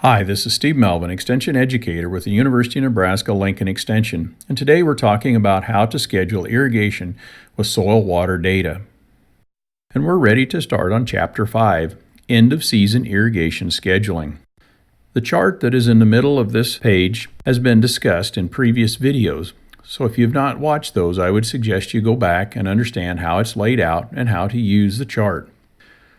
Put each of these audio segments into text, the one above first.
Hi, this is Steve Melvin, Extension Educator with the University of Nebraska Lincoln Extension, and today we're talking about how to schedule irrigation with soil water data. And we're ready to start on Chapter 5, End of Season Irrigation Scheduling. The chart that is in the middle of this page has been discussed in previous videos, so if you've not watched those, I would suggest you go back and understand how it's laid out and how to use the chart.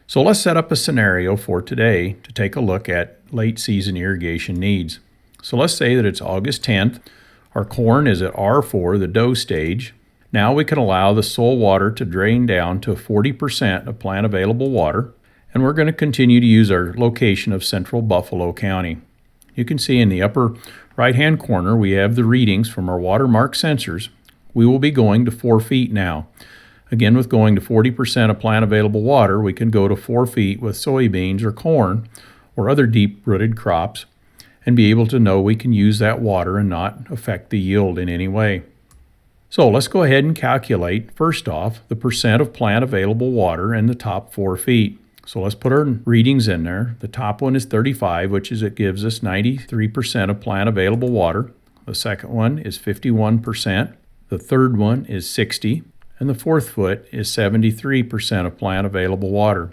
So let's set up a scenario for today to take a look at late season irrigation needs. So let's say that it's August 10th. Our corn is at R4, the dough stage. Now we can allow the soil water to drain down to 40% of plant available water, and we're going to continue to use our location of central Buffalo County. You can see in the upper right-hand corner we have the readings from our watermark sensors. We will be going to 4 feet now. Again, with going to 40% of plant available water, we can go to 4 feet with soybeans or corn or other deep-rooted crops and be able to know we can use that water and not affect the yield in any way. So let's go ahead and calculate, first off, the percent of plant available water in the top 4 feet. So let's put our readings in there. The top one is 35, which is it gives us 93% of plant available water. The second one is 51%. The third one is 60%. And the fourth foot is 73% of plant available water.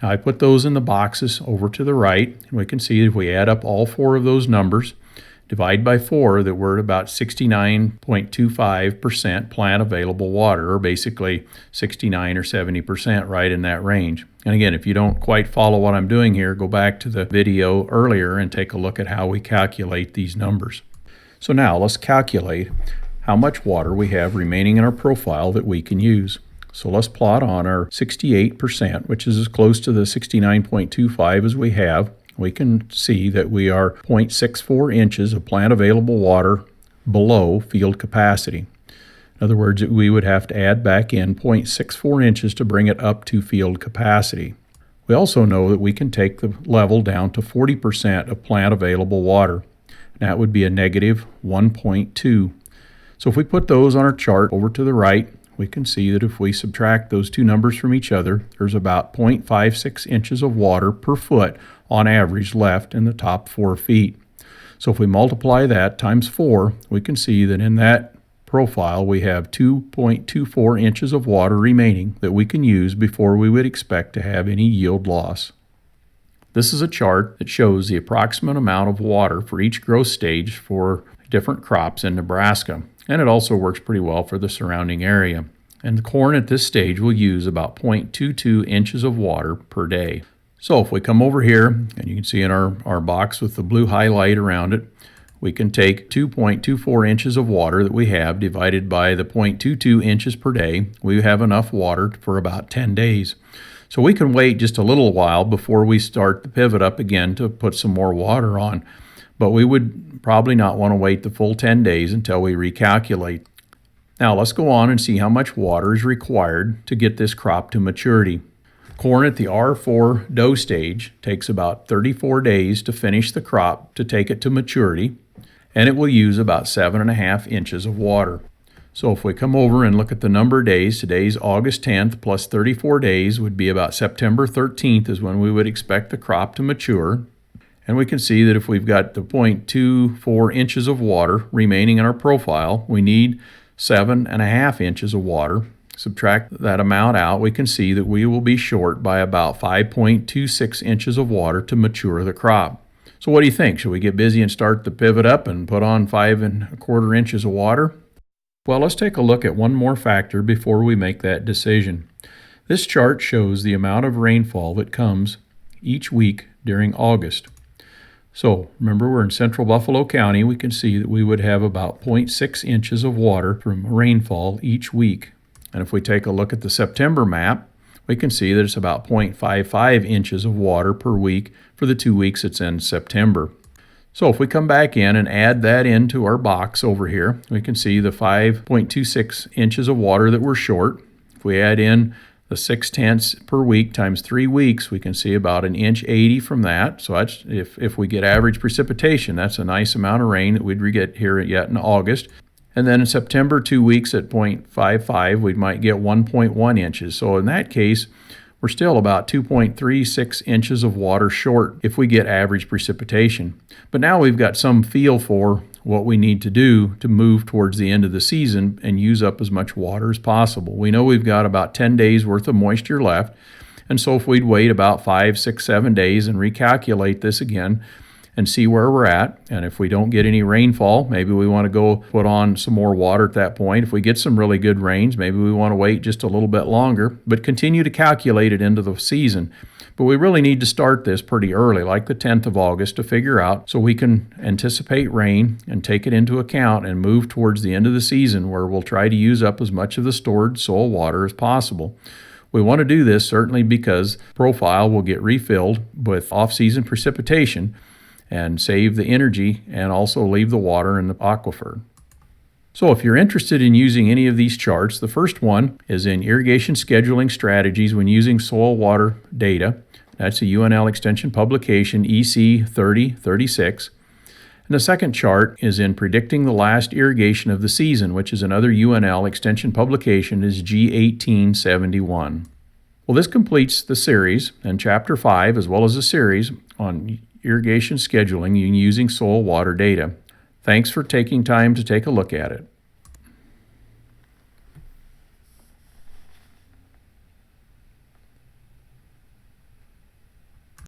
Now I put those in the boxes over to the right, and we can see if we add up all 4 of those numbers, divide by 4, that we're at about 69.25% plant available water, or basically 69 or 70%, right in that range. And again, if you don't quite follow what I'm doing here, go back to the video earlier and take a look at how we calculate these numbers. So now let's calculate how much water we have remaining in our profile that we can use. So let's plot on our 68%, which is as close to the 69.25 as we have. We can see that we are 0.64 inches of plant available water below field capacity. In other words, we would have to add back in 0.64 inches to bring it up to field capacity. We also know that we can take the level down to 40% of plant available water. That would be a negative 1.2. So if we put those on our chart over to the right, we can see that if we subtract those two numbers from each other, there's about 0.56 inches of water per foot on average left in the top 4 feet. So if we multiply that times 4, we can see that in that profile we have 2.24 inches of water remaining that we can use before we would expect to have any yield loss. This is a chart that shows the approximate amount of water for each growth stage for different crops in Nebraska, and it also works pretty well for the surrounding area. And the corn at this stage will use about 0.22 inches of water per day. So if we come over here, and you can see in our box with the blue highlight around it, we can take 2.24 inches of water that we have divided by the 0.22 inches per day. We have enough water for about 10 days. So we can wait just a little while before we start the pivot up again to put some more water on. But we would probably not want to wait the full 10 days until we recalculate. Now let's go on and see how much water is required to get this crop to maturity. Corn at the R4 dough stage takes about 34 days to finish the crop to take it to maturity, and it will use about 7.5 inches of water. So if we come over and look at the number of days, today's August 10th plus 34 days would be about September 13th is when we would expect the crop to mature. And we can see that if we've got the 0.24 inches of water remaining in our profile, we need 7.5 inches of water. Subtract that amount out, we can see that we will be short by about 5.26 inches of water to mature the crop. So what do you think? Should we get busy and start the pivot up and put on 5.25 inches of water? Well, let's take a look at one more factor before we make that decision. This chart shows the amount of rainfall that comes each week during August. So remember, we're in central Buffalo County. We can see that we would have about 0.6 inches of water from rainfall each week. And if we take a look at the September map, we can see that it's about 0.55 inches of water per week for the 2 weeks it's in September. So if we come back in and add that into our box over here, we can see the 5.26 inches of water that we're short. If we add in the 0.6 per week times 3 weeks, we can see about 1.80 inches from that. So that's, if we get average precipitation, that's a nice amount of rain that we'd get here yet in August. And then in September, 2 weeks at 0.55, we might get 1.1 inches. So in that case, we're still about 2.36 inches of water short if we get average precipitation. But now we've got some feel for what we need to do to move towards the end of the season and use up as much water as possible. We know we've got about 10 days worth of moisture left, and so if we'd wait about 5, 6, 7 days and recalculate this again and see where we're at, and if we don't get any rainfall, maybe we want to go put on some more water at that point. If we get some really good rains, maybe we want to wait just a little bit longer, but continue to calculate it into the season. But we really need to start this pretty early, like the 10th of August, to figure out so we can anticipate rain and take it into account and move towards the end of the season where we'll try to use up as much of the stored soil water as possible. We want to do this certainly because profile will get refilled with off-season precipitation and save the energy and also leave the water in the aquifer. So if you're interested in using any of these charts, the first one is in Irrigation Scheduling Strategies when using soil water data. That's a UNL Extension publication, EC 3036. And the second chart is in Predicting the Last Irrigation of the Season, which is another UNL Extension publication, is G1871. Well, this completes the series, and Chapter 5, as well as a series on irrigation scheduling using soil water data. Thanks for taking time to take a look at it.